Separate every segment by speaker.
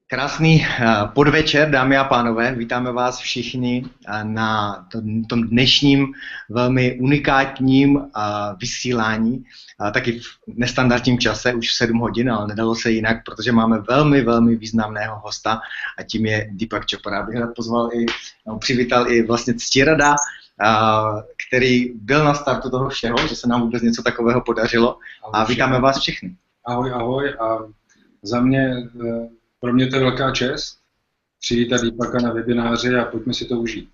Speaker 1: Krásný podvečer, dámy a pánové. Vítáme vás všichni na tom dnešním velmi unikátním vysílání, taky v nestandardním čase, už v 7 hodin, ale nedalo se jinak, protože máme velmi významného hosta a tím je Deepak Chopra. Bych rád pozval přivítal i vlastně ctirada, který byl na startu toho všeho, že se nám vůbec něco takového podařilo. A vítáme vás všechny.
Speaker 2: Ahoj a pro mě to je velká čest přivítat Deepaka na webináři a pojďme si to užít.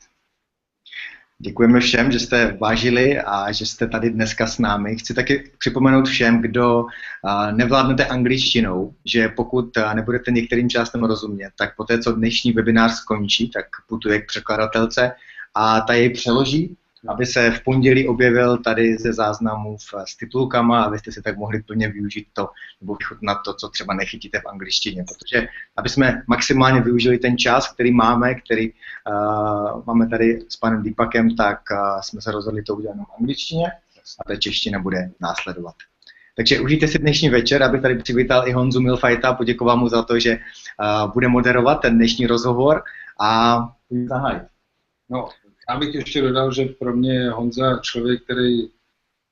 Speaker 1: Děkujeme všem, že jste vážili a že jste tady dneska s námi. Chci taky připomenout všem, kdo nevládnete angličtinou, že pokud nebudete některým částem rozumět, tak poté, co dnešní webinář skončí, tak putuje k překladatelce a ta jej přeloží, aby se v pondělí objevil tady ze záznamů s titulkama, abyste si tak mohli plně využít to, nebo vychutnat to, co třeba nechytíte v angličtině. Protože aby jsme maximálně využili ten čas, který máme, máme tady s panem Deepakem, tak jsme se rozhodli to udělat v angličtině a ta čeština bude následovat. Takže užijte si dnešní večer, abych tady přivítal i Honzu Milfajta, poděkoval mu za to, že bude moderovat ten dnešní rozhovor a zahájit.
Speaker 2: No, já bych ještě dodal, že pro mě je Honza člověk, který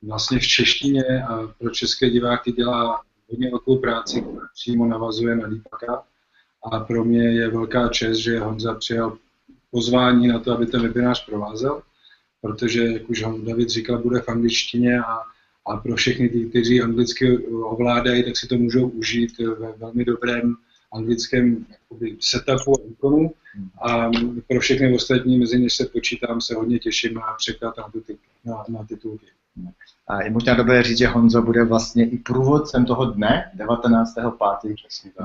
Speaker 2: vlastně v češtině a pro české diváky dělá hodně velkou práci, která přímo navazuje na Deepaka. A pro mě je velká čest, že Honza přijal pozvání na to, aby ten webinář provázel, protože, jak už David říkal, bude v angličtině a pro všechny ty, kteří anglicky ovládají, tak si to můžou užít ve velmi dobrém anglickém setupu a výkonu. A pro všechny ostatní, mezi něž se počítám, se hodně těším na překlad na titulky.
Speaker 1: A je možná dobré říct, že Honzo bude vlastně i průvodcem toho dne, 19.5.,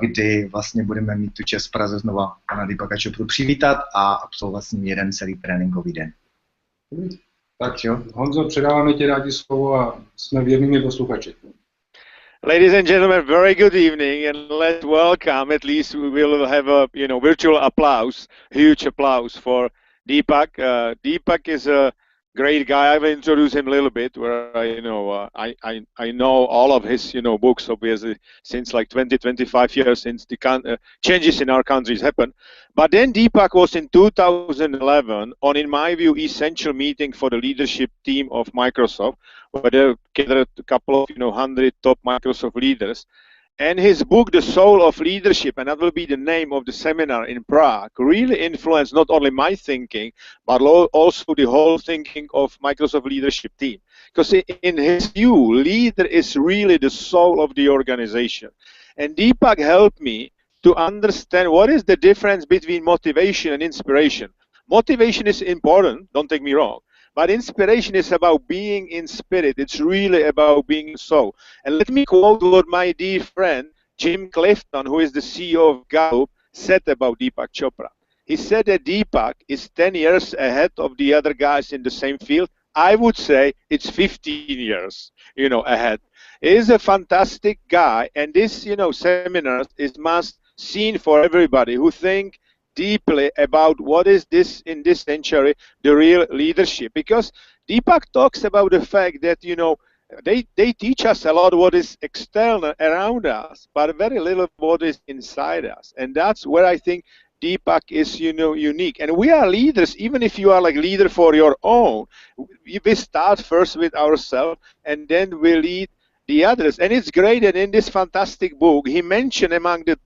Speaker 1: kdy vlastně budeme mít tu čest v Praze znova pana Deepaka Chopru přivítat a absolvovat s ním jeden celý tréninkový den.
Speaker 2: Tak jo, Honzo, předáváme ti rádi slovo a jsme věrnými posluchači.
Speaker 3: Ladies and gentlemen, very good evening, and let's welcome. At least we will have a virtual applause, huge applause for Deepak. Deepak is a great guy. I will introduce him a little bit. Where I know all of his books, obviously, since like 25 years since the changes in our countries happened. But then Deepak was in 2011 on, in my view, essential meeting for the leadership team of Microsoft, where they gathered a couple of 100 top Microsoft leaders. And his book, The Soul of Leadership, and that will be the name of the seminar in Prague, really influenced not only my thinking, but also the whole thinking of Microsoft leadership team. Because in his view, leader is really the soul of the organization. And Deepak helped me to understand what is the difference between motivation and inspiration. Motivation is important, don't take me wrong. But inspiration is about being in spirit. It's really about being in soul. And let me quote what my dear friend, Jim Clifton, who is the CEO of Gallup, said about Deepak Chopra. He said that Deepak is 10 years ahead of the other guys in the same field. I would say it's 15 years, ahead. He is a fantastic guy, and this, seminar is must seen for everybody who think deeply about what is this in this century, the real leadership. Because Deepak talks about the fact that, they teach us a lot what is external around us, but very little what is inside us. And that's where I think Deepak is, unique. And we are leaders, even if you are like leader for your own. We start first with ourselves, and then we lead the others. And it's great that in this fantastic book, he mentioned among the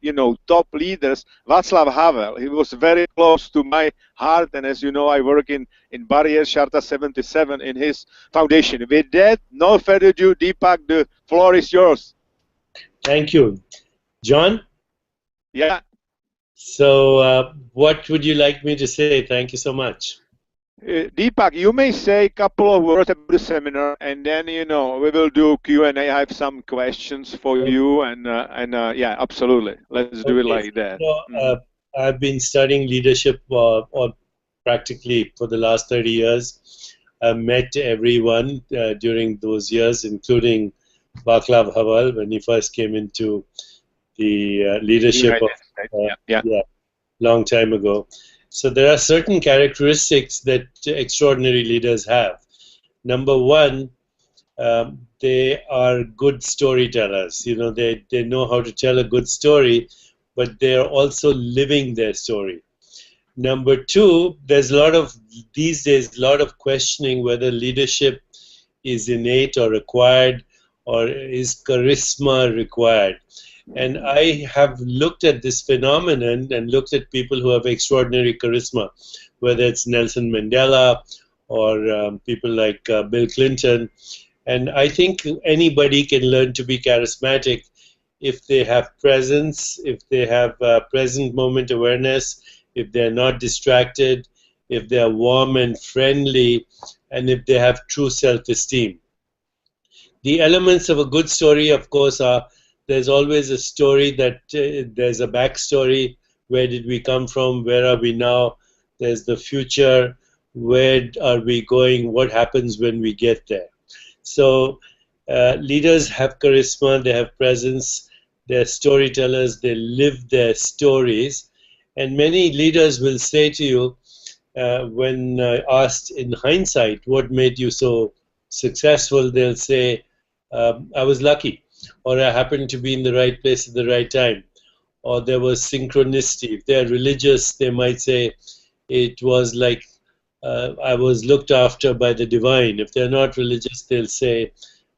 Speaker 3: top leaders Václav Havel. He was very close to my heart, and as you know, I work in Barrier Charta 77 in his foundation. With that, no further ado, Deepak, the floor is yours.
Speaker 4: Thank you. John?
Speaker 3: Yeah.
Speaker 4: So what would you like me to say? Thank you so much.
Speaker 3: Deepak, you may say a couple of words about the seminar, and then we will do Q&A. I have some questions for you, and yeah, absolutely. Let's do it like that.
Speaker 4: So, I've been studying leadership practically for the last 30 years. I've met everyone during those years, including Václav Havel when he first came into the leadership long time ago. So there are certain characteristics that extraordinary leaders have. Number one, they are good storytellers. They know how to tell a good story, but they're also living their story. Number two, there's these days a lot of questioning whether leadership is innate or acquired, or is charisma required. And I have looked at this phenomenon and looked at people who have extraordinary charisma, whether it's Nelson Mandela or people like Bill Clinton. And I think anybody can learn to be charismatic if they have presence, if they have present moment awareness, if they're not distracted, if they're warm and friendly, and if they have true self-esteem. The elements of a good story, of course, are there's always a story that there's a backstory. Where did we come from? Where are we now? There's the future. Where are we going? What happens when we get there? So leaders have charisma, they have presence, they're storytellers, they live their stories. And many leaders will say to you, when asked in hindsight, what made you so successful, they'll say, I was lucky, or I happened to be in the right place at the right time, or there was synchronicity. If they're religious, they might say, it was like I was looked after by the divine. If they're not religious, they'll say,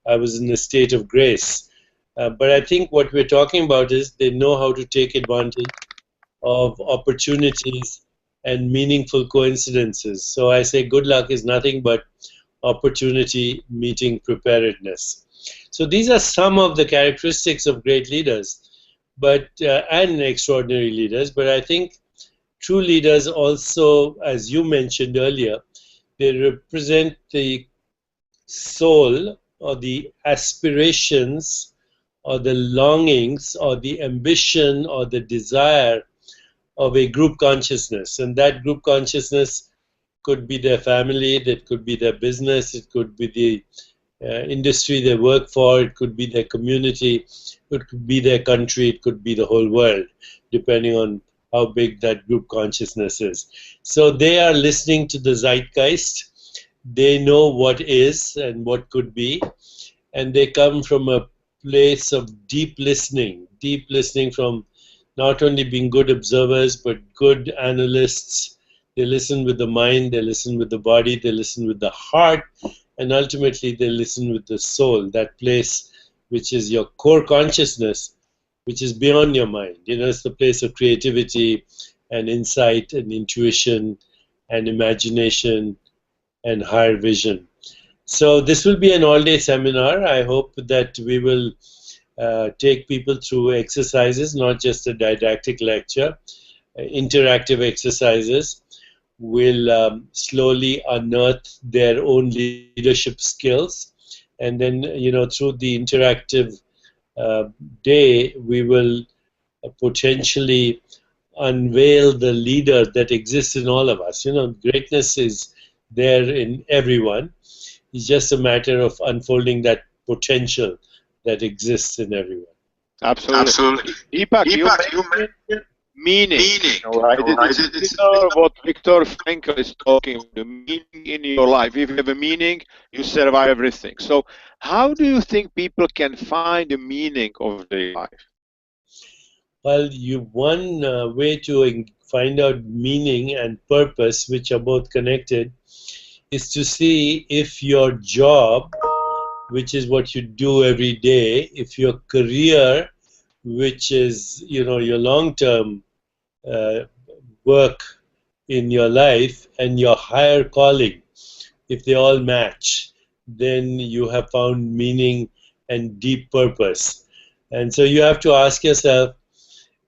Speaker 4: I was in a state of grace. But I think what we're talking about is they know how to take advantage of opportunities and meaningful coincidences. So I say good luck is nothing but opportunity meeting preparedness. So these are some of the characteristics of great leaders, but and extraordinary leaders. But I think true leaders also, as you mentioned earlier, they represent the soul or the aspirations or the longings or the ambition or the desire of a group consciousness. And that group consciousness could be their family, that could be their business, it could be the industry they work for, it could be their community, it could be their country, it could be the whole world, depending on how big that group consciousness is. So they are listening to the zeitgeist, they know what is and what could be, and they come from a place of deep listening from not only being good observers, but good analysts. They listen with the mind, they listen with the body, they listen with the heart, and ultimately they listen with the soul, that place which is your core consciousness, which is beyond your mind. You know, it's the place of creativity and insight and intuition and imagination and higher vision. So this will be an all-day seminar. I hope that we will take people through exercises, not just a didactic lecture, interactive exercises. Will slowly unearth their own leadership skills, and then, you know, through the interactive day, we will potentially unveil the leader that exists in all of us. You know, greatness is there in everyone. It's just a matter of unfolding that potential that exists in everyone.
Speaker 3: Absolutely. Deepak, you mentioned meaning. Right? It's what Viktor Frankl is talking about, the meaning in your life. If you have a meaning, you survive everything. So how do you think people can find the meaning of their life?
Speaker 4: Well, one way to find out meaning and purpose, which are both connected, is to see if your job, which is what you do every day, if your career, which is, you know, your long-term work in your life, and your higher calling, if they all match, then you have found meaning and deep purpose. And so you have to ask yourself,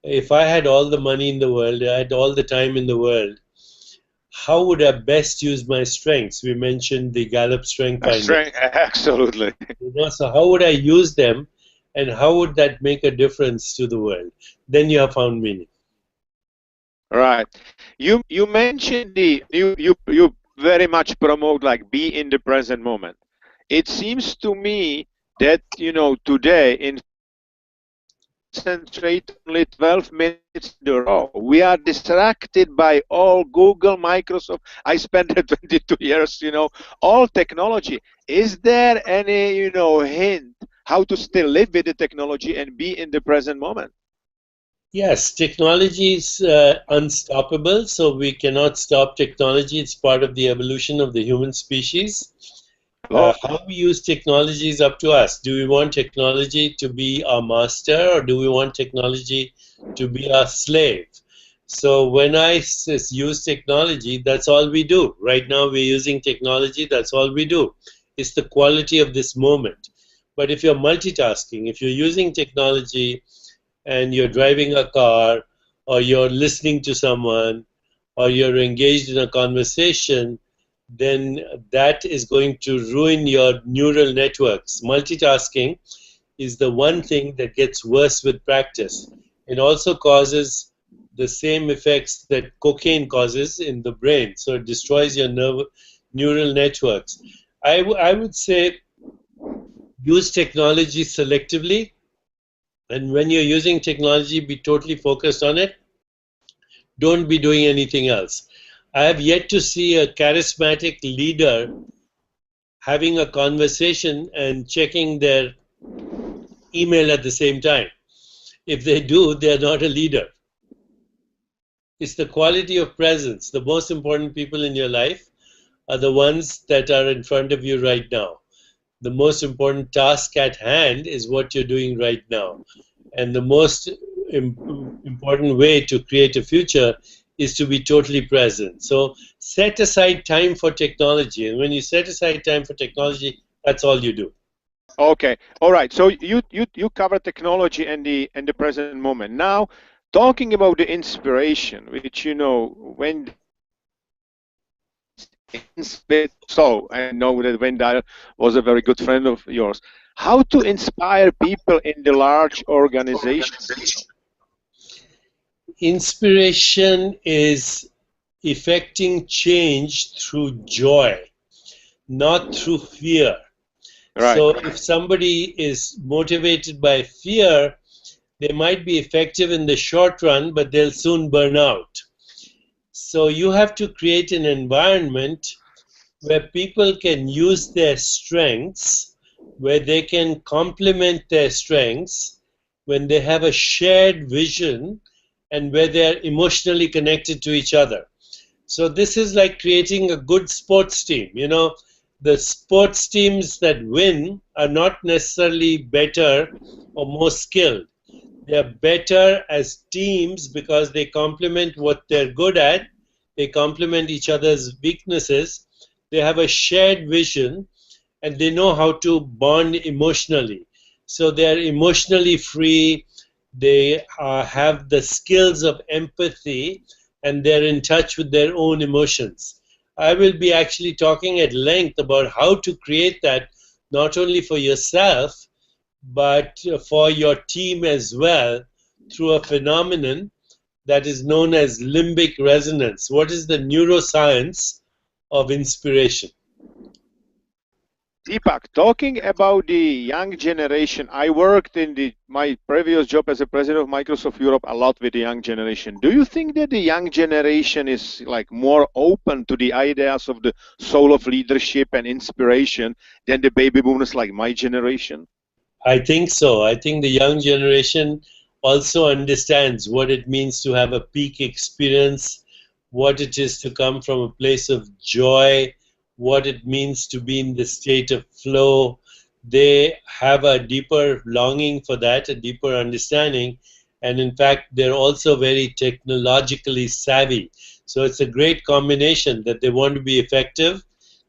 Speaker 4: if I had all the money in the world, I had all the time in the world, how would I best use my strengths? We mentioned the Gallup Strength Finder.
Speaker 3: Absolutely.
Speaker 4: You know, so how would I use them, and how would that make a difference to the world? Then you have found meaning.
Speaker 3: Right. You mentioned you very much promote like be in the present moment. It seems to me that, you know, today concentrate only 12 minutes in a row. We are distracted by all Google, Microsoft. I spent 22 years, you know, all technology. Is there any, you know, hint how to still live with the technology and be in the present moment?
Speaker 4: Yes, technology is unstoppable, so we cannot stop technology. It's part of the evolution of the human species. How we use technology is up to us. Do we want technology to be our master, or do we want technology to be our slave? So when I use technology, that's all we do. Right now we're using technology, that's all we do. It's the quality of this moment. But if you're multitasking, if you're using technology and you're driving a car, or you're listening to someone, or you're engaged in a conversation, then that is going to ruin your neural networks. Multitasking is the one thing that gets worse with practice. It also causes the same effects that cocaine causes in the brain. So it destroys your neural networks. I would say use technology selectively. And when you're using technology, be totally focused on it. Don't be doing anything else. I have yet to see a charismatic leader having a conversation and checking their email at the same time. If they do, they're not a leader. It's the quality of presence. The most important people in your life are the ones that are in front of you right now. The most important task at hand is what you're doing right now. And the most important way to create a future is to be totally present. So set aside time for technology. And when you set aside time for technology, that's all you do.
Speaker 3: Okay, all right. So you cover technology and the present moment. Now, talking about the inspiration, which when so I know that Wendell was a very good friend of yours. How to inspire people in the large organizations?
Speaker 4: Inspiration is effecting change through joy, not through fear.
Speaker 3: Right.
Speaker 4: So if somebody is motivated by fear, they might be effective in the short run, but they'll soon burn out. So you have to create an environment where people can use their strengths, where they can complement their strengths, when they have a shared vision, and where they're emotionally connected to each other. So this is like creating a good sports team. The sports teams that win are not necessarily better or more skilled. They're better as teams because they complement what they're good at, they complement each other's weaknesses, they have a shared vision, and they know how to bond emotionally. So they're emotionally free, they have the skills of empathy, and they're in touch with their own emotions. I will be actually talking at length about how to create that, not only for yourself, but for your team as well, through a phenomenon that is known as limbic resonance. What is the neuroscience of inspiration?
Speaker 3: Deepak, talking about the young generation, I worked in my previous job as a president of Microsoft Europe a lot with the young generation. Do you think that the young generation is like more open to the ideas of the soul of leadership and inspiration than the baby boomers like my generation?
Speaker 4: I think so. I think the young generation also understands what it means to have a peak experience, what it is to come from a place of joy, what it means to be in the state of flow. They have a deeper longing for that, a deeper understanding, and in fact they're also very technologically savvy. So it's a great combination that they want to be effective,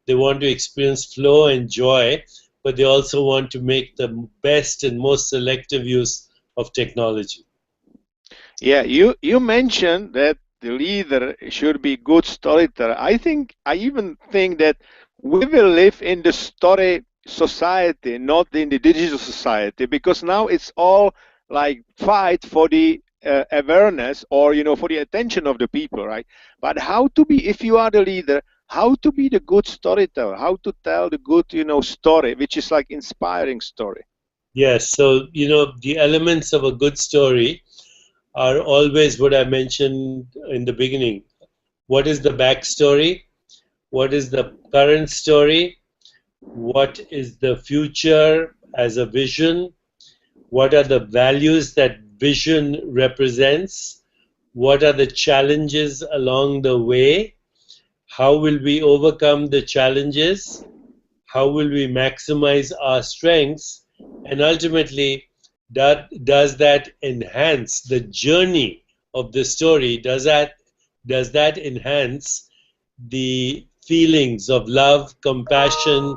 Speaker 4: they want to experience flow and joy, but they also want to make the best and most selective use of technology.
Speaker 3: Yeah, you mentioned that the leader should be good storyteller. I even think that we will live in the story society, not in the digital society, because now it's all like fight for the awareness or for the attention of the people, right? But how to be, if you are the leader, how to be the good storyteller, how to tell the good story, which is like inspiring story.
Speaker 4: Yes, so the elements of a good story are always what I mentioned in the beginning. What is the backstory? What is the current story? What is the future as a vision? What are the values that vision represents, what are the challenges along the way, how will we overcome the challenges, how will we maximize our strengths, and ultimately, does that enhance the journey of the story? Does that enhance the feelings of love, compassion,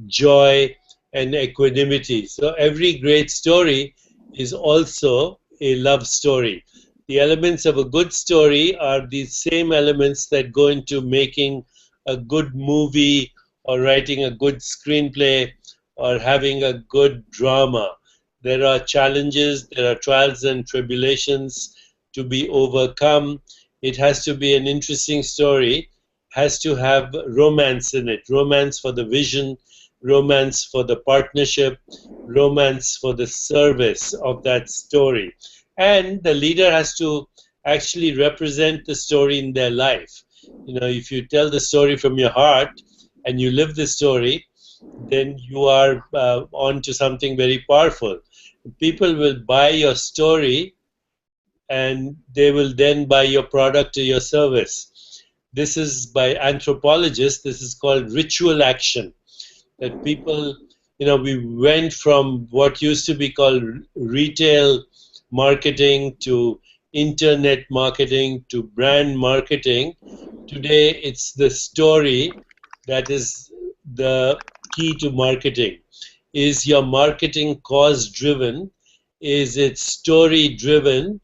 Speaker 4: joy, and equanimity? So every great story is also a love story. The elements of a good story are the same elements that go into making a good movie or writing a good screenplay or having a good drama. There are challenges, there are trials and tribulations to be overcome. It has to be an interesting story, has to have romance in it, romance for the vision, romance for the partnership, romance for the service of that story. And the leader has to actually represent the story in their life. You know, if you tell the story from your heart and you live the story, then you are on to something very powerful. People will buy your story and they will then buy your product or your service. This is by anthropologists, this is called ritual action. That people, you know, we went from what used to be called retail marketing to internet marketing to brand marketing. Today it's the story that is the key to marketing. Is your marketing cause driven? Is it story driven?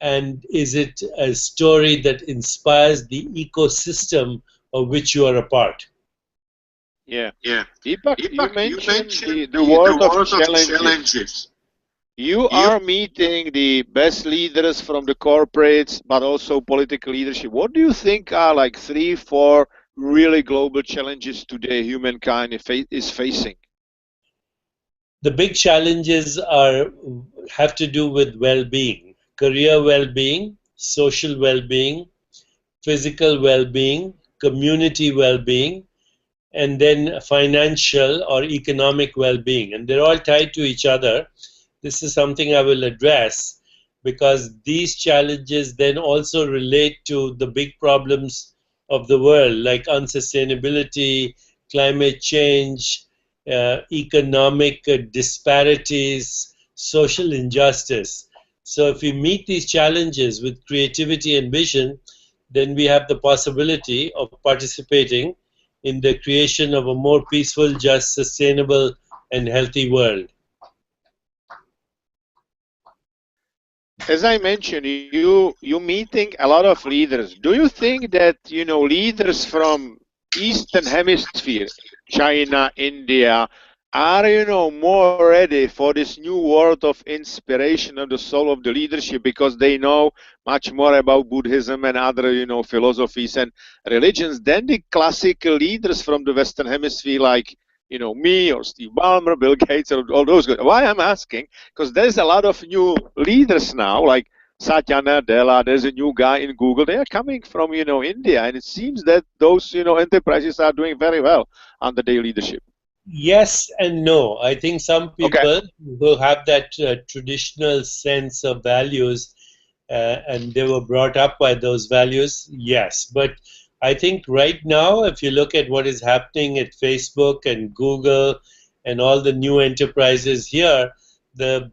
Speaker 4: And is it a story that inspires the ecosystem of which you are a part?
Speaker 3: Yeah. Deepak, you mentioned the word of challenges. You are meeting the best leaders from the corporates, but also political leadership. What do you think are like 3, 4 really global challenges today humankind is facing?
Speaker 4: The big challenges have to do with well-being, career well-being, social well-being, physical well-being, community well-being, and then financial or economic well-being. And they're all tied to each other. This is something I will address because these challenges then also relate to the big problems of the world, like unsustainability, climate change, economic disparities, social injustice. So if we meet these challenges with creativity and vision, then we have the possibility of participating in the creation of a more peaceful, just, sustainable, and healthy world.
Speaker 3: As I mentioned, you meeting a lot of leaders. Do you think that, you know, leaders from Eastern Hemisphere, China, India, are, you know, more ready for this new world of inspiration of the soul of the leadership because they know much more about Buddhism and other, you know, philosophies and religions than the classical leaders from the Western Hemisphere, like, you know, me or Steve Ballmer, Bill Gates, or all those guys? Why I'm asking? Because there's a lot of new leaders now, like Satya Nadella. There's a new guy in Google. They are coming from, you know, India, and it seems that those, you know, enterprises are doing very well under their leadership.
Speaker 4: Yes and no. I think some people who have that traditional sense of values and they were brought up by those values, yes. But I think right now, if you look at what is happening at Facebook and Google and all the new enterprises here, the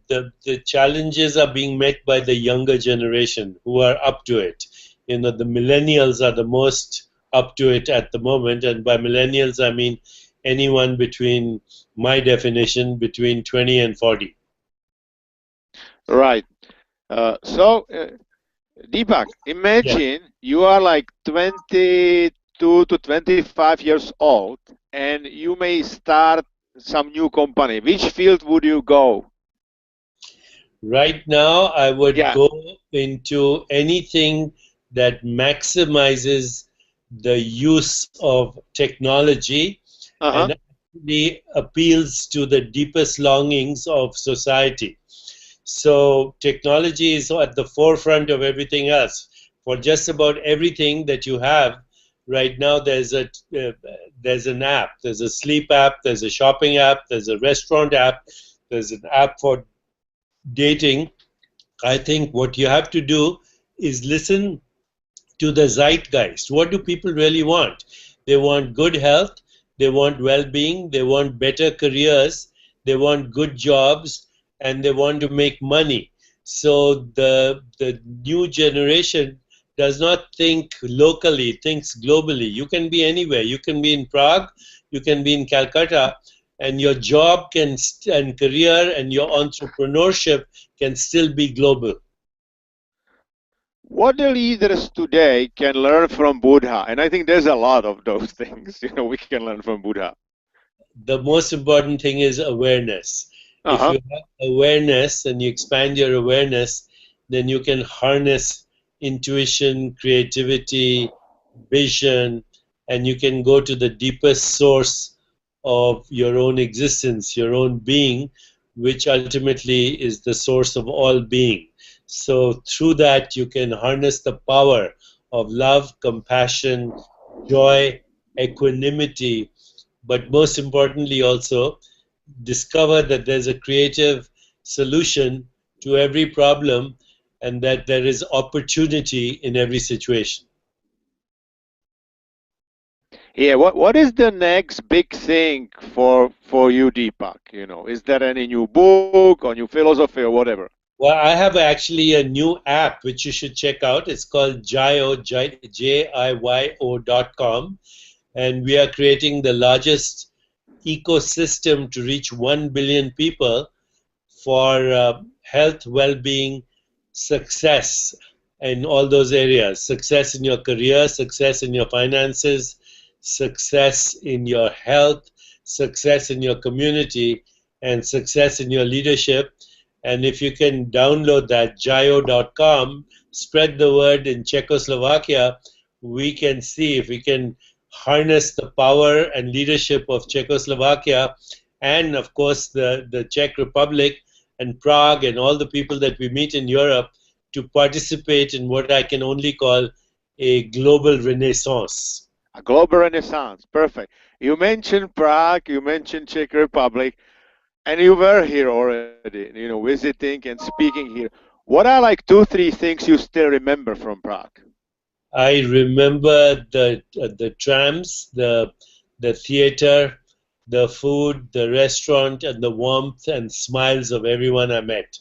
Speaker 4: challenges are being met by the younger generation who are up to it. You know, the millennials are the most up to it at the moment, and by millennials I mean anyone between, my definition, between 20 and 40.
Speaker 3: Right. So, Deepak, imagine you are like 22 to 25 years old and you may start some new company. Which field would you go?
Speaker 4: Right now, I would go into anything that maximizes the use of technology and actually appeals to the deepest longings of society. So technology is at the forefront of everything else. For just about everything that you have right now, there's an app. There's a sleep app, there's a shopping app, there's a restaurant app, there's an app for dating, I think what you have to do is listen to the zeitgeist. What do people really want? They want good health, they want well-being, they want better careers, they want good jobs, and they want to make money. So the new generation does not think locally, thinks globally. You can be anywhere. You can be in Prague, you can be in Calcutta, and your job and career and your entrepreneurship can still be global.
Speaker 3: What the leaders today can learn from Buddha, and I think there's a lot of those things, you know, we can learn from Buddha.
Speaker 4: The most important thing is awareness. If you have awareness and you expand your awareness, then you can harness intuition, creativity, vision, and you can go to the deepest source of your own existence, your own being, which ultimately is the source of all being. So through that, you can harness the power of love, compassion, joy, equanimity, but most importantly also discover that there's a creative solution to every problem and that there is opportunity in every situation.
Speaker 3: Yeah, what is the next big thing for you, Deepak? You know, is there any new book or new philosophy or whatever?
Speaker 4: Well, I have actually a new app which you should check out. It's called Jiyo.com, and we are creating the largest ecosystem to reach 1 billion people for health, well-being, success in all those areas. Success in your career, success in your finances, success in your health, success in your community, and success in your leadership. And if you can download that, Jiyo.com, spread the word in Czechoslovakia, we can see if we can harness the power and leadership of Czechoslovakia and, of course, the Czech Republic and Prague and all the people that we meet in Europe to participate in what I can only call a global renaissance.
Speaker 3: A global renaissance, perfect. You mentioned Prague, you mentioned Czech Republic, and you were here already, you know, visiting and speaking here. What are like 2-3 things you still remember from Prague?
Speaker 4: I remember the trams, the theater, the food, the restaurant, and the warmth and smiles of everyone I met.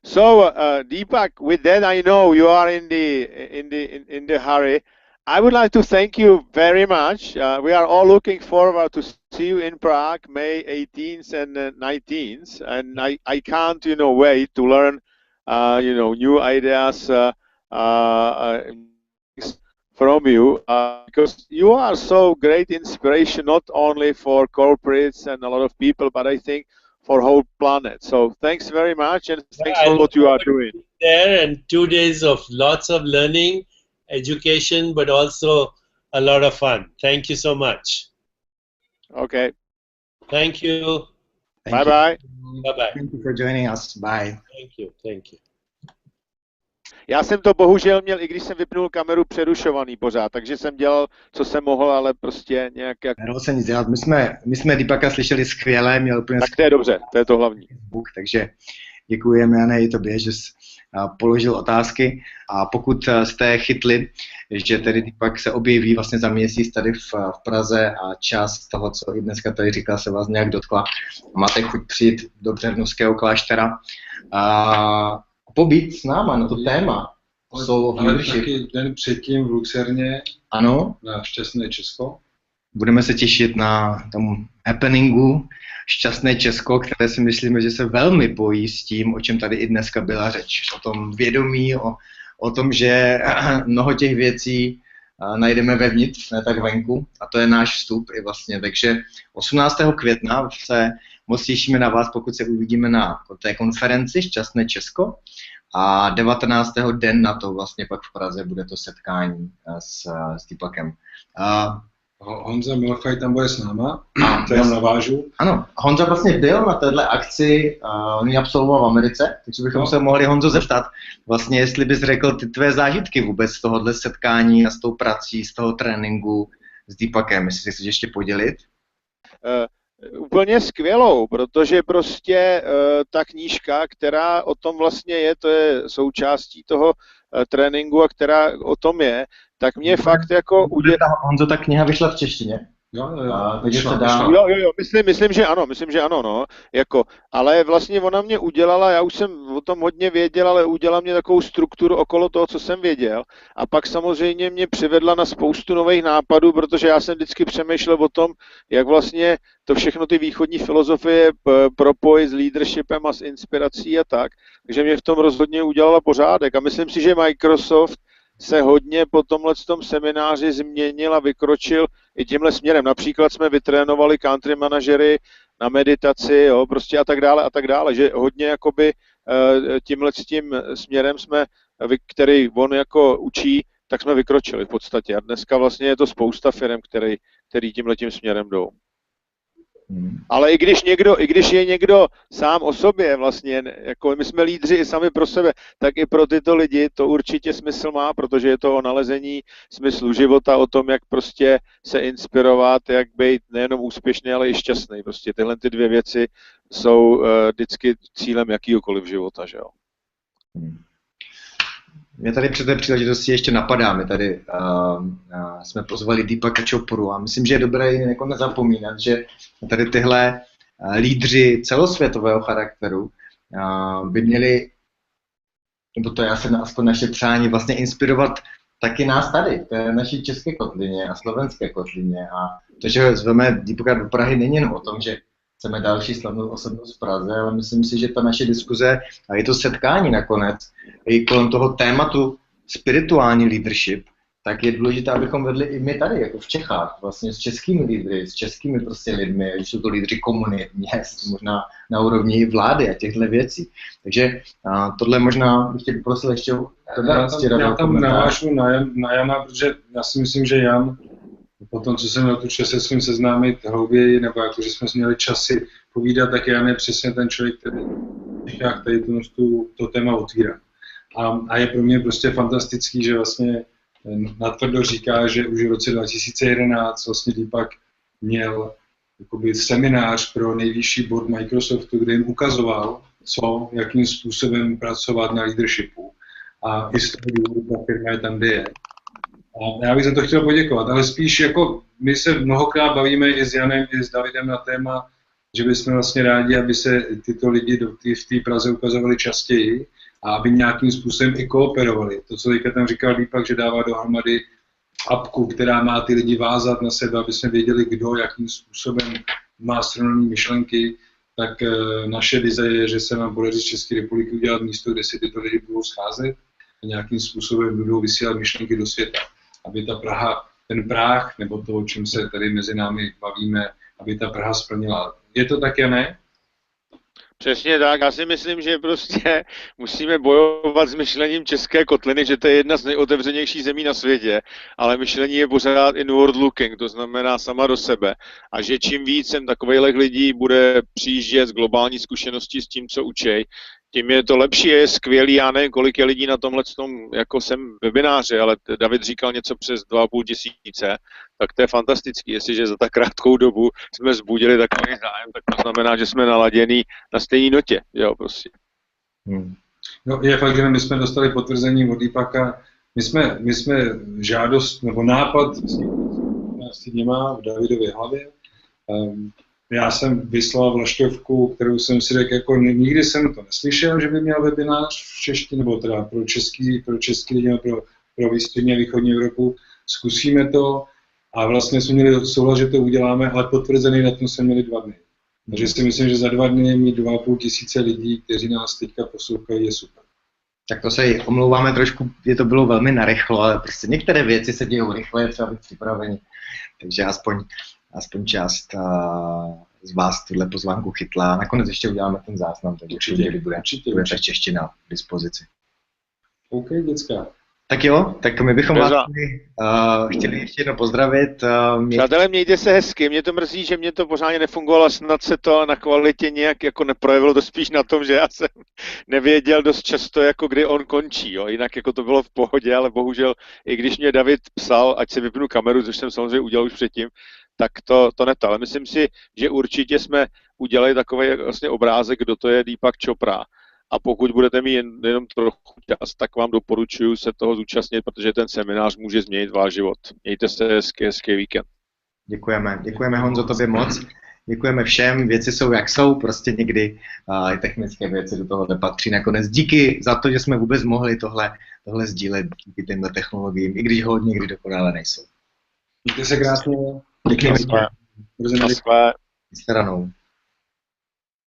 Speaker 3: So, Deepak, with that, I know you are in the hurry. I would like to thank you very much. We are all looking forward to see you in Prague, May 18th and 19th, and I can't, you know, wait to learn, you know, new ideas from you, because you are so great inspiration not only for corporates and a lot of people, but I think for whole planet. So thanks very much, and thanks for what you are doing.
Speaker 4: There, and 2 days of lots of learning, education, but also a lot of fun. Thank you so much.
Speaker 3: Okay.
Speaker 4: Thank you.
Speaker 3: Bye-bye.
Speaker 4: Bye-bye.
Speaker 1: Thank you for joining us. Bye.
Speaker 4: Thank you. Thank you.
Speaker 3: Já jsem to bohužel měl, i když jsem vypnul kameru, přerušovaný pořád, takže jsem dělal, co jsem mohl, ale prostě nějak jak...
Speaker 1: Nedalo se nic dělat. My jsme Deepaka slyšeli skvěle, měl úplně
Speaker 3: Tak to je dobře, to je to hlavní.
Speaker 1: Takže děkujeme, Jane, i tobě, že jsi položil otázky, a pokud jste chytli, že tedy Deepak se objeví vlastně za měsíc tady v Praze a část toho, co i dneska tady říkal, se vás nějak dotkla, máte chuť přijít do Břevnovského kláštera a pobít s náma na to téma.
Speaker 2: Ale taky den předtím v Luxerně,
Speaker 1: ano,
Speaker 2: na Šťastné Česko.
Speaker 1: Budeme se těšit na tomu happeningu Šťastné Česko, které si myslíme, že se velmi pojí s tím, o čem tady i dneska byla řeč. O tom vědomí, o tom, že mnoho těch věcí najdeme vevnitř, ne tak venku, a to je náš vstup i vlastně. Takže 18. května se moc těšíme na vás, pokud se uvidíme na té konferenci Šťastné Česko, a 19. den na to vlastně pak v Praze bude to setkání s Deepakem.
Speaker 2: Honza Milchaj tam bude s náma, to já navážu.
Speaker 1: Ano, Honza vlastně byl na téhle akci, on ji absolvoval v Americe, takže bychom se mohli, Honzo, zeptat, vlastně jestli bys řekl ty tvé zážitky vůbec z tohohle setkání a s tou prací, z toho tréninku s Deepakem, jestli se chceš ještě podělit?
Speaker 3: úplně skvělou, protože prostě ta knížka, která o tom vlastně je, to je součástí toho tréninku a která o tom je, tak mě fakt jako
Speaker 1: Honzo, ta kniha vyšla v češtině.
Speaker 2: Takže
Speaker 1: se dá...
Speaker 3: Jo, myslím, že ano, no, jako, ale vlastně ona mě udělala, já už jsem o tom hodně věděl, ale udělala mě takovou strukturu okolo toho, co jsem věděl, a pak samozřejmě mě přivedla na spoustu nových nápadů, protože já jsem vždycky přemýšlel o tom, jak vlastně to všechno ty východní filozofie propojit s leadershipem a s inspirací a tak, takže mě v tom rozhodně udělala pořádek a myslím si, že Microsoft se hodně po tomhletom semináři změnil a vykročil i tímhle směrem. Například jsme vytrénovali country manažery na meditaci, jo, prostě a tak dále, že hodně jakoby tímhletím směrem jsme, který on jako učí, tak jsme vykročili v podstatě. A dneska vlastně je to spousta firm, který tímhletím směrem jdou. Ale i když je někdo sám o sobě vlastně, jako my jsme lídři i sami pro sebe, tak i pro tyto lidi to určitě smysl má, protože je to o nalezení smyslu života, o tom, jak prostě se inspirovat, jak být nejenom úspěšný, ale i šťastný. Prostě tyhle ty dvě věci jsou vždycky cílem jakýhokoliv života, že jo.
Speaker 1: Mě tady při té příležitosti ještě napadá, my tady jsme pozvali Deepaka Chopru a myslím, že je dobré jako nezapomínat, že tady tyhle lídři celosvětového charakteru by měli, nebo to je asi aspoň naše přání, vlastně inspirovat taky nás tady, v té naší české kotlině a slovenské kotlině. A to, že zveme Deepaka do Prahy, není jen o tom, že chceme další slavnou osobnost v Praze, ale myslím si, že ta naše diskuze a je to setkání nakonec i kolem toho tématu spirituální leadership, tak je důležité, abychom vedli i my tady, jako v Čechách, vlastně s českými lídry, s českými prostě lidmi, když jsou to lídři komunit, měst, možná na úrovni vlády a těchto věcí. Takže tohle možná bych tě poprosil ještě
Speaker 2: já tam navážu na Jana, protože já si myslím, že Jan po tom, co jsem měl tu čas se svým seznámit hlouběji, nebo jako, že jsme měli časy povídat, tak Jan je přesně ten člověk, který tady to téma otvírá. A je pro mě prostě fantastický, že vlastně natvrdo říká, že už v roce 2011 vlastně Deepak měl jakoby seminář pro nejvyšší board Microsoftu, kde jim ukazoval, jakým způsobem pracovat na leadershipu. A i z toho důvodu ta firma je tam, kde je. A já bych za to chtěl poděkovat, ale spíš jako my se mnohokrát bavíme i s Janem, i s Davidem na téma, že bychom vlastně rádi, aby se tyto lidi v té Praze ukazovali častěji a aby nějakým způsobem i kooperovali. To, co teďka tam říkal Deepak, že dává dohromady apku, která má ty lidi vázat na sebe, aby jsme věděli, kdo, jakým způsobem má srovnané myšlenky, tak naše vize je, že se nám podaří z České republiky udělat místo, kde si tyto lidi budou scházet a nějakým způsobem budou vysílat myšlenky do světa. Aby ta Praha, ten práh, nebo to, o čem se tady mezi námi bavíme, aby ta Praha splnila. Je to také, ne?
Speaker 3: Přesně tak, já si myslím, že prostě musíme bojovat s myšlením české kotliny, že to je jedna z nejotevřenějších zemí na světě, ale myšlení je pořád inward looking, to znamená sama do sebe. A že čím víc sem takových lidí bude přijíždět z globální zkušenosti s tím, co učej, tím je to lepší, je skvělý, já nevím, kolik je lidí na tomhletom, jako jsem webináři, ale David říkal něco přes 2,5 tisíce, tak to je fantastický, jestliže za tak krátkou dobu jsme vzbudili takový zájem, tak to znamená, že jsme naladěný na stejné notě, jo, prostě.
Speaker 2: No je fakt, že my jsme dostali potvrzení od Deepaka, my jsme žádost, nebo nápad s nima v Davidově hlavě. Já jsem vyslal vlaštovku, kterou jsem si řekl, jako nikdy jsem to neslyšel, že by měl webinář v češtině, nebo teda pro český lidi, pro východní a východní Evropu. Zkusíme to a vlastně jsme měli souhlas, že to uděláme, ale potvrzený datum jsme měli 2 dny. Takže si myslím, že za 2 dny mít 2,5 tisíce lidí, kteří nás teďka poslouchají, je super.
Speaker 1: Tak to se omlouváme trošku, je to bylo velmi narychlo, ale prostě některé věci se dějou rychle, třeba být připraveni. Takže aspoň část z vás tuhle pozvánku chytla. Nakonec ještě uděláme ten záznam, takže určitě bude ta čeština k dispozici.
Speaker 2: OK, děcka.
Speaker 1: Tak jo, tak my bychom vás chtěli ještě jednou pozdravit.
Speaker 3: Přátelé, mějte se hezky, mě to mrzí, že mě to pořádně nefungovalo, snad se to na kvalitě nějak jako neprojevilo, to spíš na tom, že já jsem nevěděl dost často, jako kdy on končí, jo. Jinak jako to bylo v pohodě, ale bohužel, i když mě David psal, ať si vypnu kameru, což jsem samozřejmě udělal už předtím, tak to ne to. Ale myslím si, že určitě jsme udělali takový vlastně obrázek, kdo to je Deepak Chopra. A pokud budete mít jenom trochu čas, tak vám doporučuji se toho zúčastnit, protože ten seminář může změnit váš život. Mějte se hezký víkend.
Speaker 1: Děkujeme Honzo tobě moc. Děkujeme všem, věci jsou jak jsou, prostě někdy i technické věci do toho nepatří. Nakonec díky za to, že jsme vůbec mohli tohle sdílet díky těmhle technologiím, i když hodně někdy dokonale nejsou.
Speaker 2: Mějte se krásně.
Speaker 1: Děkujeme.
Speaker 3: Naschle.
Speaker 1: Shledanou.